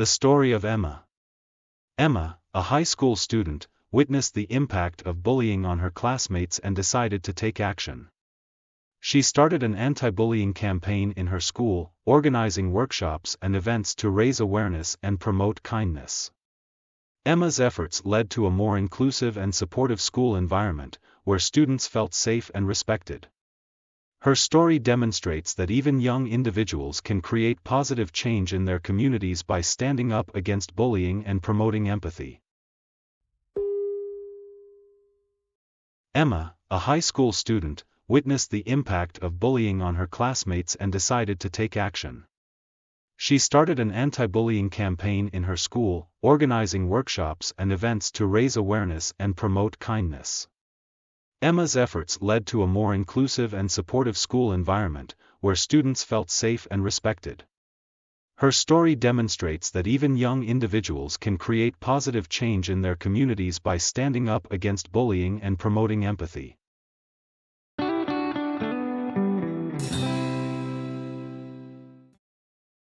The story of Emma. Emma, a high school student, witnessed the impact of bullying on her classmates and decided to take action. She started an anti-bullying campaign in her school, organizing workshops and events to raise awareness and promote kindness. Emma's efforts led to a more inclusive and supportive school environment, where students felt safe and respected. Her story demonstrates that even young individuals can create positive change in their communities by standing up against bullying and promoting empathy. Emma, a high school student, witnessed the impact of bullying on her classmates and decided to take action. She started an anti-bullying campaign in her school, organizing workshops and events to raise awareness and promote kindness. Emma's efforts led to a more inclusive and supportive school environment, where students felt safe and respected. Her story demonstrates that even young individuals can create positive change in their communities by standing up against bullying and promoting empathy.